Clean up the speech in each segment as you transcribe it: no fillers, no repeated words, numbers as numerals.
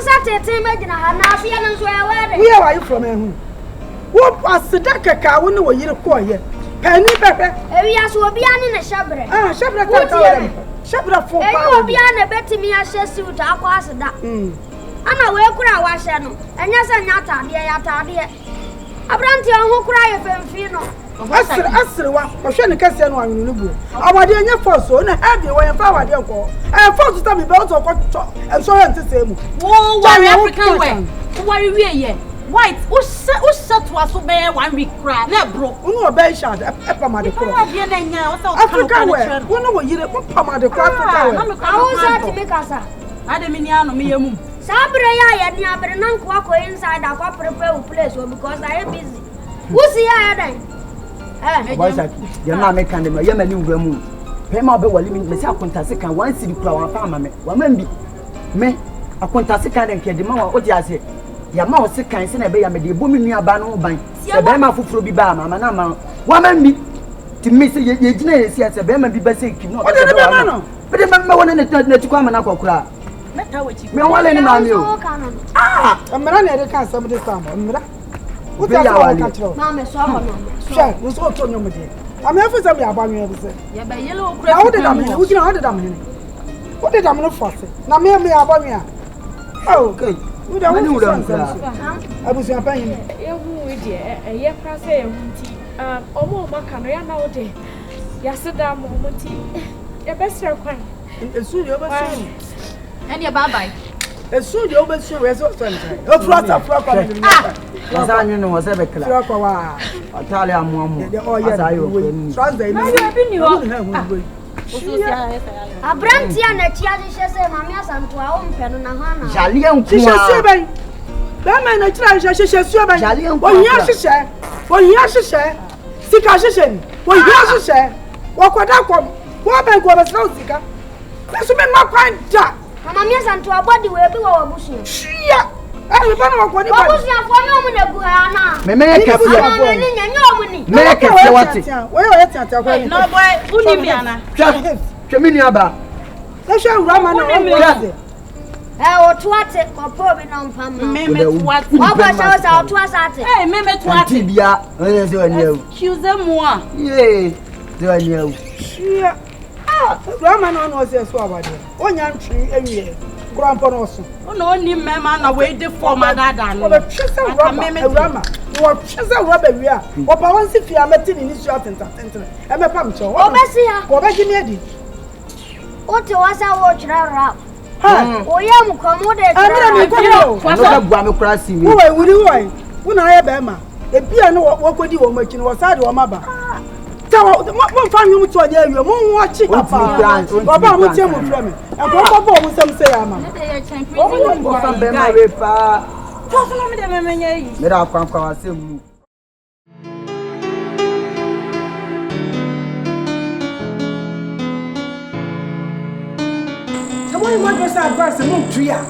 Saturday, imagine I see an answer. Where are you from? What was the Daka? We know you're quiet. Penny Pepper. Yes, will be in a shabre. Ah, Shabra, Shabra for will be on a betting me as a suit. I'll pass that. I'm away cry wash and yes, and yata, dear yata, dear. I brand you who cry if you know. Asra wa shani kase no anwunu bu awade anya force na heavy when fa awade nko force to be belt of and so ante mu wo worry African way worry we ye white o set to aso be 1 week cry na bro unu obe shad epamade ko African way unu wo yire epamade ko African way awu sa ti make asa ade me ni ano me yemu sabre ya ni abre nan ko inside akwa prepare place because I am busy who see ya then Boys like you na make them you many ura mu pe ma be wali me say akontase kan wan sidi kura wan fa ma me wa man bi me akontase kan den ke de ma wa odi ase ya ma o se kan se na be ya me de bo mi nua ba no ban se be ma fufuro bi ba ma na ma wa man bi ti me se ye gina ye se se be ma bi ba se ki no be de ma wona na ti kwa ma na kokura me wale ni ma mi o amara na de kan some this time amara what ya wale mama so ho no sure you so to nyom de am efu say me abanwe e say ya be yellow kura na wo de dam he wo gina wo de dam he wo de dam no force na me abanwe a oh okay wo da wo ni ura abusu apan he e hu we de ye kra say e hu nti omo maka no ya na wo de ya seda mo mo ti e be sere kwan esu de obesu and ya bye bye esu de obesu we so something o frata frata ni asa anyu no se be kla frata wa atale amuamu asa yo ni translate ni bi ni ho abrantia na tia de se mama asanto a o mpe no na ho na jali enku a ben ba ma na tira hyehyɛ ben jali enku o hia hyehyɛ sika hyehyɛ ni o hia hyehyɛ wo kwada kom wo ben ko be sra sika so me makwan da mama mi asanto abodi we bi wo abusu hia ai ba na ko ni ba abusu afo no mu na gu ha na me kese ya ni nya omu ni me kese wati wo ye tiata ko ni no boy uni mi ana twa mi nua ba na hwe wura ma na o o tuate ko po bi no mpam me tuate o ba sa o tuate me tuate bia o se wani au excuse moi ye se wani au hia wura ma na o se so abade o nya ntwi ewie grandpa no so no ni mema na we dey for my dada no o twese wura ma wo twese wura ba wi a o pa won si fi amati ni su atenta e me pam cho o be si ha o be gimi edi o te wasa wo chira rap o ye mu komo de amira mi ko no wasa bua me kura si we wo wuri wo wo na ya be ma e bia no wo kodi wo machi no wo sa de wo maba ta wo mo fa nyum to anya awie mo wo chi papa o ba mo tie mo fra me e ko bo mo sem se ya ma o mo fa be ma we pa to so no me de memenya yi me da kwa wase mu Why want to say advice mon tria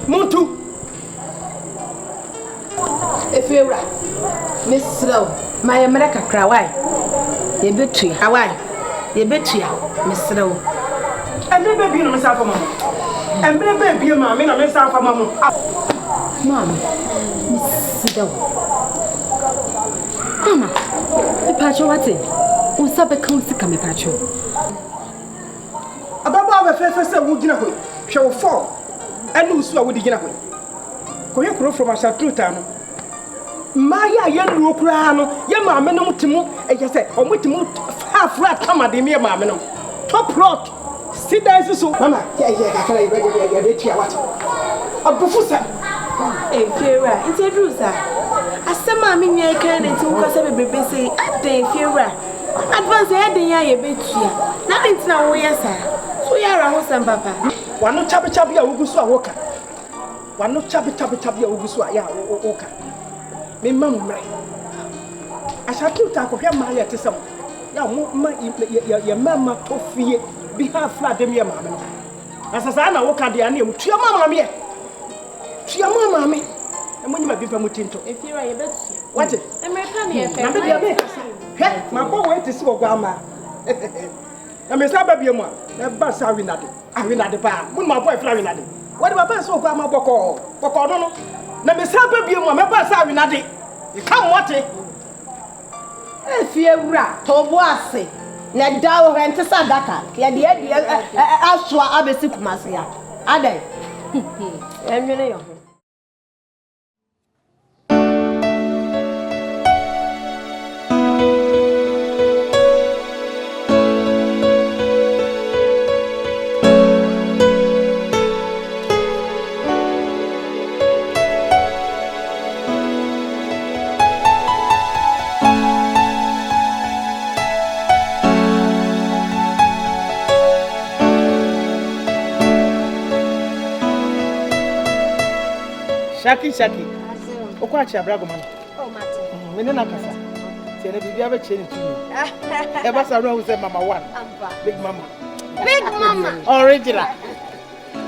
mon tu efewra mesrel my america krawai ye betua awai ye betua mesrel emre be bi no me sa fa mama emre be bi ma me na me sa fa mama mama mesrel mama e pacho wate o sabe kan sika me pacho ababa ba fefe se wo gina ho hwe wo fo ene usu a wo di gina ho ko ye kro from asatruta no ma ya ye nu okura no ye ma me no mutimu e je se o mutimu fa frat kama de me ma me no top rock sidan so mama ye ka kala ye be tia wat abufu sa e fera interview sa asema me nwa kan na ti wo se bebebe sei adan fera advance e den ya ye betua na den tina wo ye sa so yara ho sam papa wano chabe ya wugusu a woka wano chabe ya wugusu a ya woka me mamre ashatu ta ko hwa ma ya tesam ya mo ma ya mama tofie bi ha fla dem ya mama no asasa na woka de ane tua mama me e mo nyima bi fa mutinto e fira ye betu wate america me e fe na be dia be kasa hwe ma bo we te si wo gwa ma na me sa ba bi mu na ba sa winade pa mun ma boy fla winade What do I pass over my boko? Boko no. Na me sa pa biem me pass awi na de. E kam wote. Efiewura tobo ase. Na dawo rente sadaka. Ya de aswa abesi kumase ya. Adai. Enwene yo. Shaki. Okwachi abrago man. Oh, Martin. Me na kasa. Ti na bibia be che ni tumi. E ba sa ro say mama one. Big mama. Big mama. Original.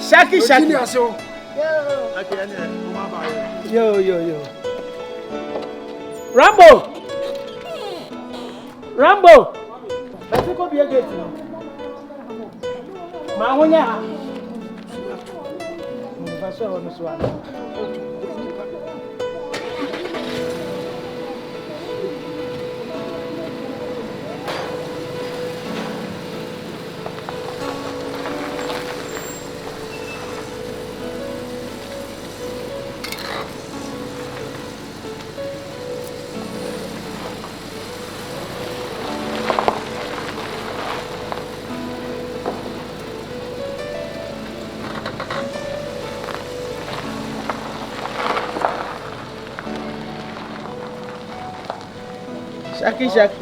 Shaki. Yo. Rambo. Basi ko bia gate no. Ma honya. Ba so no so ala. Shaki.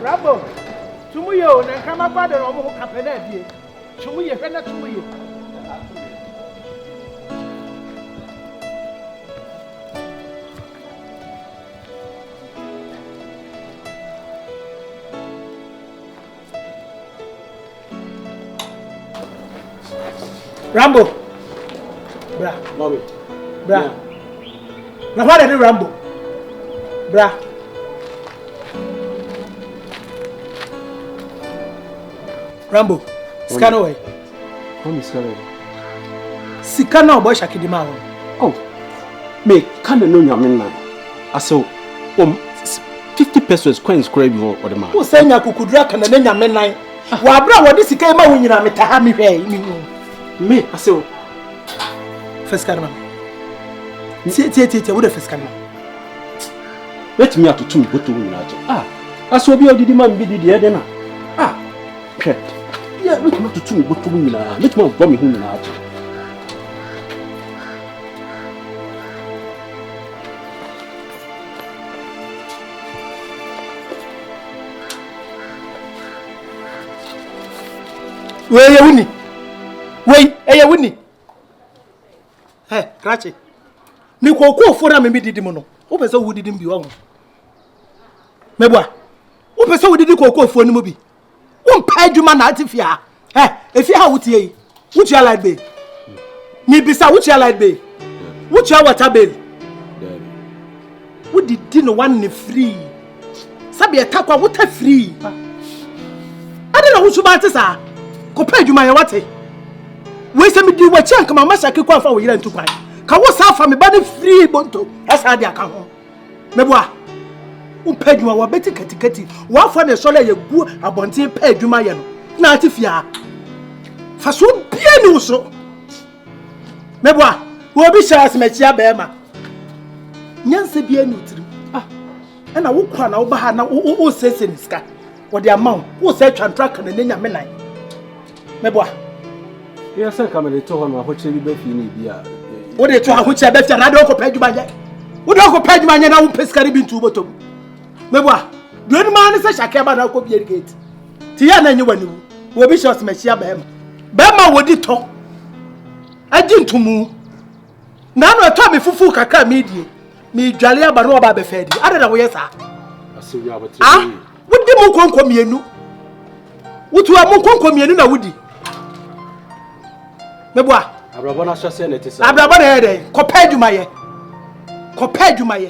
Rambo, tumuyo na kama kwade no mo kapena die. Tumuye hwe na tumuye. Rambo. Bra. Mommy. Bra. Yeah. Na what dey Rambo? Bra. Rambo. Scan away. Mommy, sorry. Sika na obo shakidima ho. Oh. Me can no nyame na. Aso 50 pesos coins crave you or the man. Wo sanya kukudura kana na nyame nan. Wa bra wo di sika ma wo nyina metaha me hwe mi hu. Me aso First card man. Tie wo the first card man. Let me atoto mi boto nyina ajo. Aso bi odidi man bi didi e de na. Pet. Yeah, let me atoto mi boto nyina. Let me bo mi hu nyina ajo. Eye wuni. Hey, Krachi. Ni ko fora me didi mo no. Wo pese wo didi mbi wo. Mebua. Wo pese wo didi ko fo ni mo bi. Wo mpa adwuma na atifia. Efi ha wutie yi. Wutia light bay. Ni bisa wutia light bay. Wutia water bill. Wo didi no one ne free. Sabi etakwa wo ta free. Ade na wo suba tesa. Ko pa adwuma ye wate. We say me di wachi anka mama shake kwa fa wo yira ntukwan ka wo sa fa me ba de free bonto asa de aka ho mebua wo pa adwuma wo beti katikati wo fa ne sole ye gu abonten pa adwuma ye no na atifia fa so bia ni wo so mebua wo bi sha asmachia ba ma nyanse bia ni utirim na wo kwa na wo ba ha na wo sese ni ska wo de amount wo se twantwa kana ne nyame nan mebua. Yes, I come to one of which you be feeling beer. What they try which I bet you rather go pay you by yet. Would not go pay my now pescary bin to bottom. Meboa, good man is a shakaba now could be a gate. Tiana, you will be shot, Messiah Bam. Bama would it talk. I didn't to move. Now I told me Fufu Kaka midi. Me Jalia Baroba Befedi. I don't know where, sir. I see you have a what the Mukon come here? What you are Mukon come here? No, would Meboa. Abrabona shase na tisa. Abrabona hede. Kopɛ dwumaye.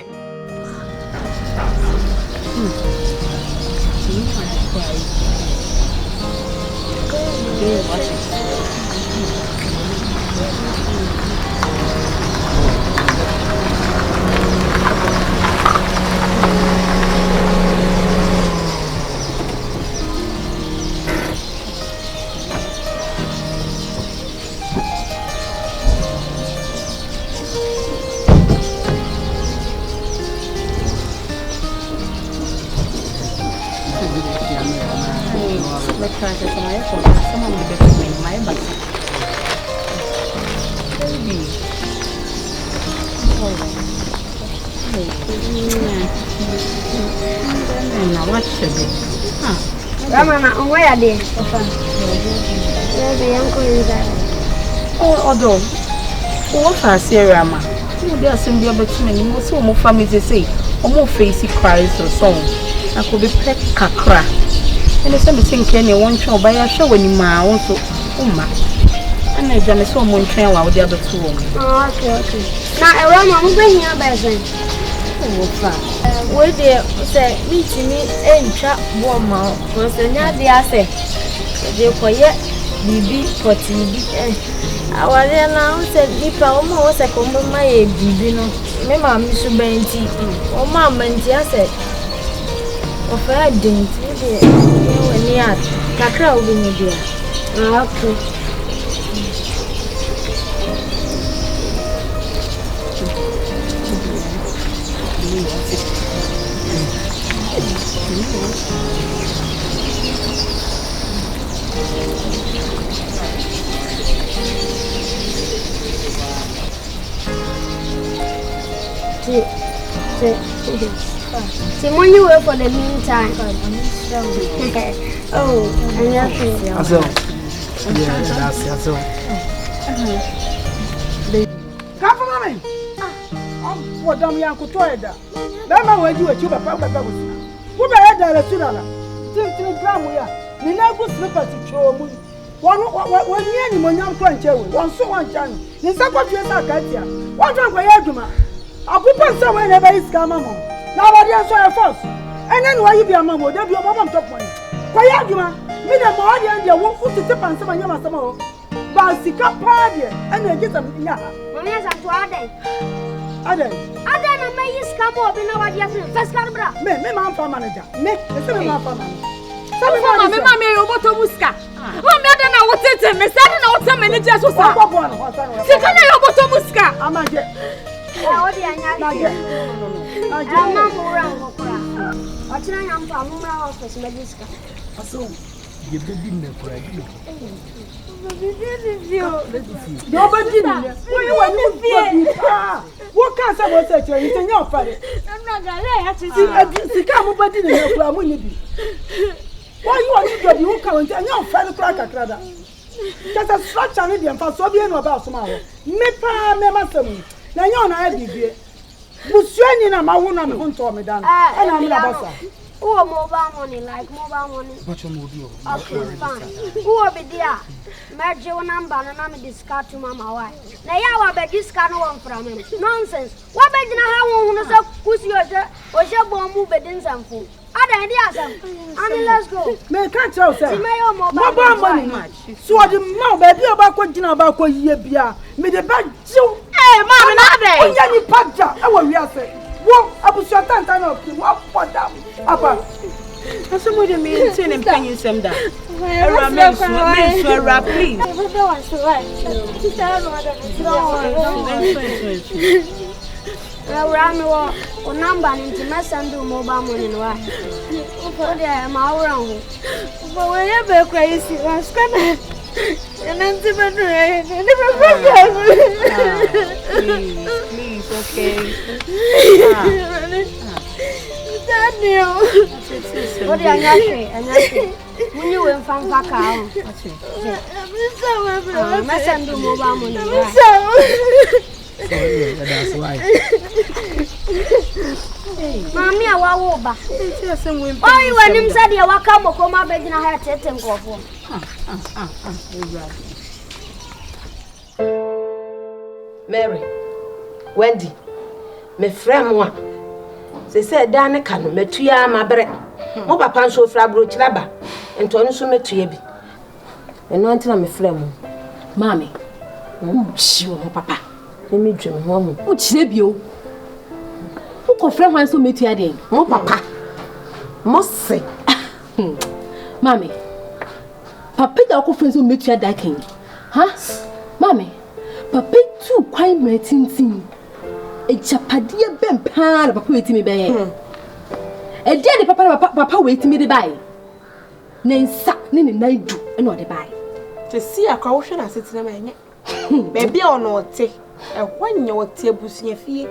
Mama, where are they? Although, what I say, Rama, there are some other men who so more family to say, or more facey cries or song. I could be pet kakra. And the same thing can you want to buy a show when you ma also, and I done so much train while the other two. Okay. Now, Rama, I'm going here by then. Where they say, meet me and trap warm out, was the Nadia say, they quiet, BB for TV. Our dear now said, if I almost a combo my baby, no, Mamma, Miss Benty, or Mamma, and I said, of I didn't, when you are Kakra will be dear. Okay. See, when you wait for the meantime. Oh, and that's Come for me. What damn young could try that? That man went you a tuber, Papa. Who I had a student? Tintin Gram, we are. You never slipper to show me. One year, when young French, one so one channel. In some of your Katia. What drunk by Aguma? I'll put on somewhere never is Gamma. Now I didn't saw a force. And then why you be a mamma, there be a mom top one. Why Aguma? Me the more than you won't put the tip on some of your master. But sick up party and I get them in your house. Yes, I'm to Ade. Aden, may come up in our year. First, Carbra. Me, my farm manager. Me, the same farm manager. Mamma, you want to Muska. Oh, Madame, I want to miss that and also managers was up. Second, I want to Muska. I'm a jet. I'm not around. What's your name from Office Medica? So, you didn't know for a deal. Nobody did. What can't someone say to you? It's in your father. I'm not going to see. Come up in your family. Why you are you come and your father crack a crowd? Just a structure Indian for so being about tomorrow. Mepa, Mamma, now you're not a Monsieur Nina, my woman, won't tell me down. And I'm not. Oh, mobile money, like mobile money. What's your mobile? Okay, fine. Who will be there? Major number and I'm discard to Mamma. Why? Now, you are discard one from him. Nonsense. What made you know how who's your bomb move bedins and food? Other ideas, and let's go. May can't tell, sir. Mobile money much. So I didn't know, baby, about what you know about what you be. Me the bad Jew. Hey, Mamma, not there. You patcha. I will be saying. What? I was your tank of what for them? Apa. Somebody means and paying some that. Please. Or number into my son do mobile money. Oh, there, my own. But whenever crazy was coming. And then please, okay. Daniel. What are you when you went from Bacao? My son do mobile money. That's why. Mammy, I walk back. Oh, you went inside your welcome or come up and I had to take off. Mary, Wendy, my friend one. They said, Dana can metuya my bread. Oh, papa, so frabro traba, and Tony so metuyabi. And not until I'm a friend. Mammy, Sure, papa. Let me dream home. oh, Chibio. Who confirm one so meet you again? Oh, papa. Must say, Mammy, Papa, the friends who meet you at that king. Huh? Mammy, Papa, too quite my tin. A chapadia ben pan, Papa waiting me by. A dear papa waiting me to buy. nensa ne naidu eno ode bai te si akwa wo hwe na setena ma enye baby ono te ehwanye wo te abusua fie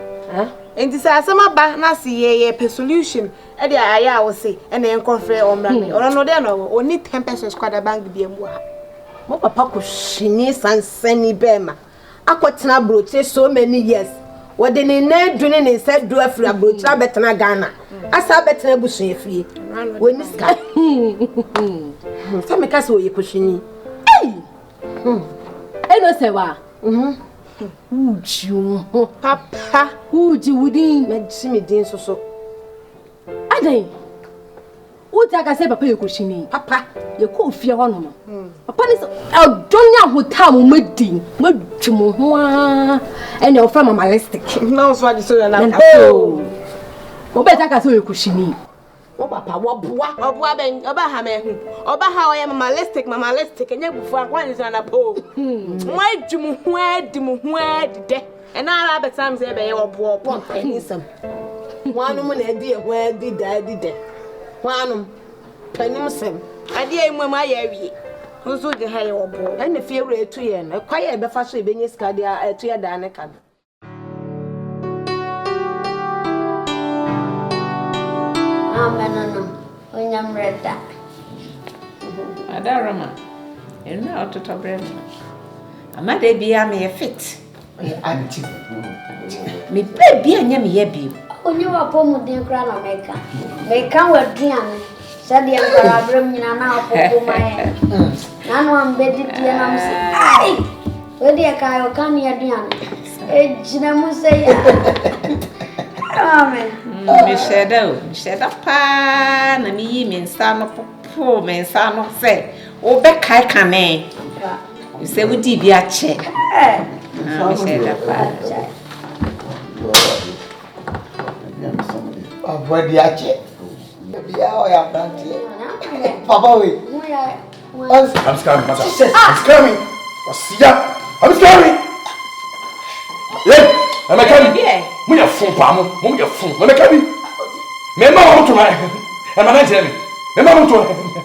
enti sa asema ba na se ye solution e de aya wo se e na enkonfre o mra me ono no de no oni 10 pesos kwada bank bi emu ha mo papa ko hwini sansani bema akotena broche so many years wode ne nadu ne se do afri abroche abetena Ghana asa betena abusua fie woni ska me kase oye ko hwini eno se wa uju papa uji wudin me din so adan uta ka se papa yekoshini papa yekofie ho no papa ni adonya hotam medin madwum ho a ene ofra mamalistic na so adi so na o beta ka se yekoshini o papa oboa ben oba ha me hu oba ha o ye mamalistic enye bufu akwan so na po madwum ho adi mu ho adide ena ara betam se be ye oboa enisam wanum na adi e ho adi de wanum panim sem adi e mu ma ya wie nso de ha ye oboa ene fie wura etu ye no kwaye be fa so e benye ska de etu ye da ne ka Amen. Onyam reda. Adarama. Ena ototo brema. Amade bia me fit. Auntie. Me baby anya me ye bi. Onye wa pomu den kra na meka. Meka waduane. Sade nkara brem nyina na apopo maye. Na no ambedi tie na mse. Ai! Wedi aka yo kan ye aduane. Ejina musa ya. Amen. Me sheda pa na me yi me nsa no popo me nsa no se wo be kai kane. You say we di bi a che. Me sheda pa. Avoid ya che. Bia o ya brantie. Papa we. I'm scared, Masa. I'm scared. I'm scared. Yeah, I'm coming. We are full palm. We are full. I'm coming. Me ma want to my. I'm not telling me. Me ma want to.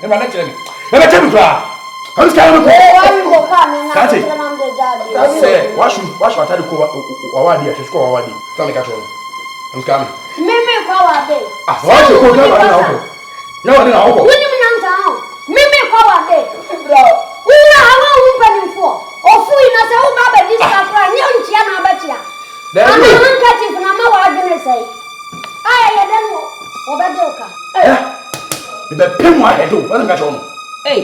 I'm not telling me. I'm not telling you. I'm scared. Why you go come That's it. That's Say, wash my tadi ko awadi. She ko awadi. Tell me catch on. I'm scared. Meme kwa wade. Ah, wash ko na na ho. Na wade na ho. Woni munyanza ho. Meme kwa wade. Bro. Una hawa unpanimfo. Ofu ina se u baba disafra nye unchia na abatia. Ana hankati na ma wa adene sai. Aya ya demo. Obade oka. Me be pem wa hedo. Wala nga shono. Hey.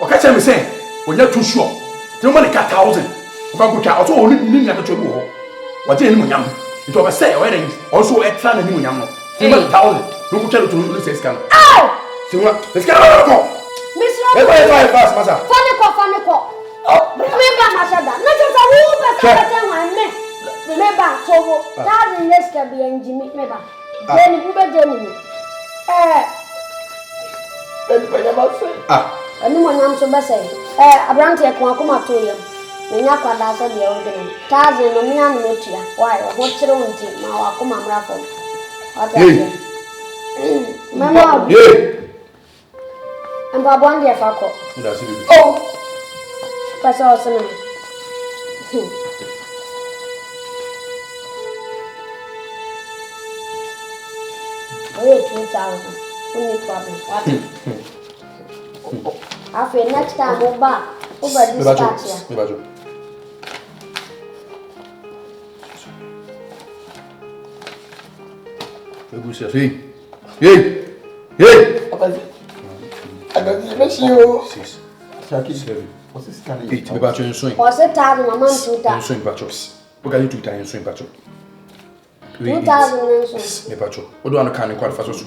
Okay, tell me say, when you're too sure. You money cat 1,000. If I go to also only need to go ho. What you need nyam. It over say already. Also extra na ni nyam no. You money 1,000. No go tell to say scam. Ow! See what? Let's get out of Misro. Hey, fast, masa. Fane ko. Oh, meba mashada. Na tata wo ba sa ta wan me. Meba tobo. Ta ni neska bi enjimi meba. Jeni bube jeni. Ani mo nyam so bese. Abrante ko akoma to yam. Menya kwada so de o de. Taze no me anu metua. Why? Ho kire wonti ma wa akoma mra fo. Ata. Mama. Amba bwangi afako. Oh. Pasa osana. Oye 2,000. Only problem. What? After next time over this start here. Hey. I don't miss you. 6, 7. What's this kind of 8. Me bacho en swing. What's it time, Mama? 2,000. Swing bacho. What can you do time en swing bacho? 2,000. Me bacho. What do I know can qualify so?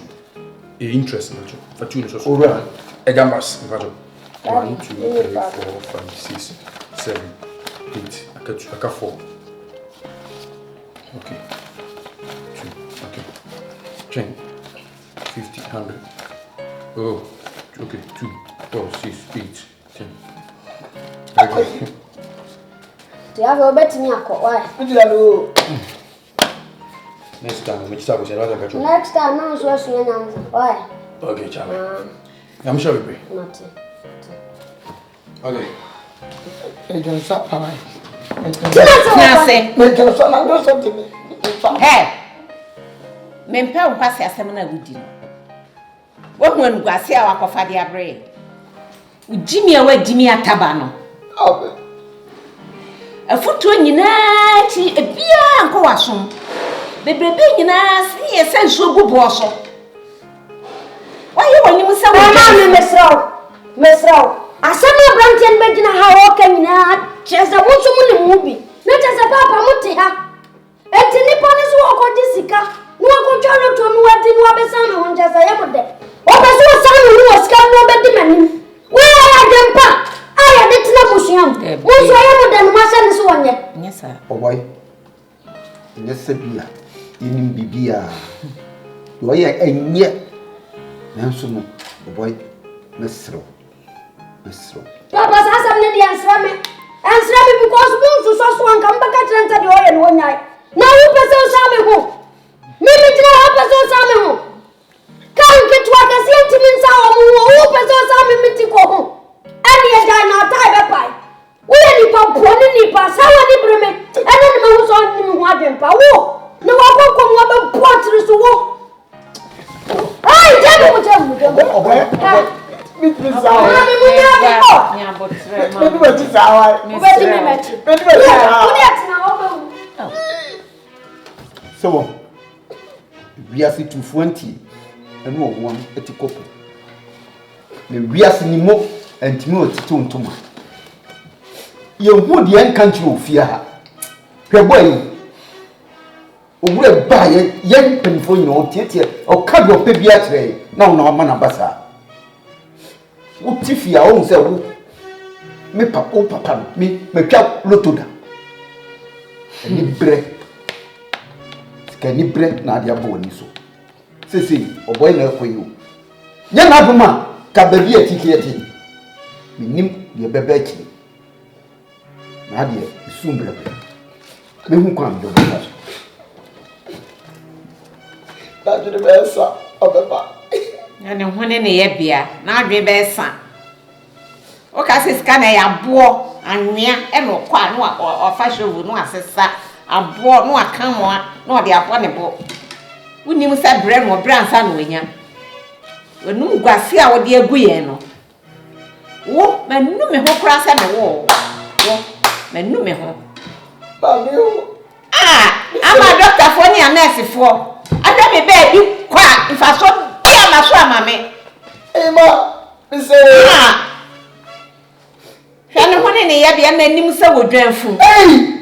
Interest bacho. For 2 so. Over. Egambas me bacho. 1, 2, 3, 4, 5, 6, 7, 8. I got 4. Okay. 2. Okay. 10, 50, 100. Oh. Okay. 2, 4, 6, 8, 10. Okay. Do you have a bet me? Why? Next time, we start with another control. Next time, no, so why? Okay, Charlie. I'm sure we pray. Not. Okay. Just up, Hey, mempa umpasi asem na gudi. Wo hu nguase a wakofa de abre. Ujimi a wadimi ataba no. Afutu nyina ti ebia anko wasom. Bebrebe nyina si esenso gubo so. Waye woni musa wo. Mama mesraw. Asema branchen begina ha oka nyina cheza wonso mu ne mu bi. Na cheza papa muti ha. Enti nipa ne so okodi sika. No akotwa no to no adi no abesa na ho cheza yemode. Obeso sanu no sika no bedi manim. We ya dempa. Aya de tina musuam. Musu yemode no masa ne so wonye. Nyesa. Boy. Nyesa bia. Inim bibia. Yo ye enye. Nanso no boy mesro. Papa sasa mne di answer me because musu so anka mbaka trenta de oye no nyai. Na wo pese o same ho. Mimi tira wo pese o same ho. Kan ketwa kasi ntimi nsa wo mu wo pese o same miti ko ho. Ani e dai na tai be pai. Wo ni pa poni ni pa sawa ni breme. Ani ni ma wo so ni ho adwempa wo. Na wo kokko mo be potri so wo. Ai jabu mo. Oboy. So, we are 220 and no one at the couple. We are seeing more and more to my. You would the country of fear. Her boy, or buy a young pen for your theatre or cut your baby at tray. No, man, Bassa. What if you own say me papa me twa lotoda ni bre na dia bo ni so sesi oboy na koyo nya na buma ka ba bi atiki minim ye bebe ki na dia isumbre me hu kwa ndo ba da jure be sa obeba ne hone ne ye bia na adwe be sa o ka se ska na ya bo anwea e no kwa no o fa shovu no asesa abo no aka mo no de abo ne bo unim sa bre no bre ansa no nya onum gwase a wo de aguye no wo manu me ho kura sa me wo manu me ho ba mi o ama doctor fo ni nurse fo ada me be bi kwa ifa so ya ma so amame ma mi se hwane hwane ne ya bia na nim sa wodwanfu ei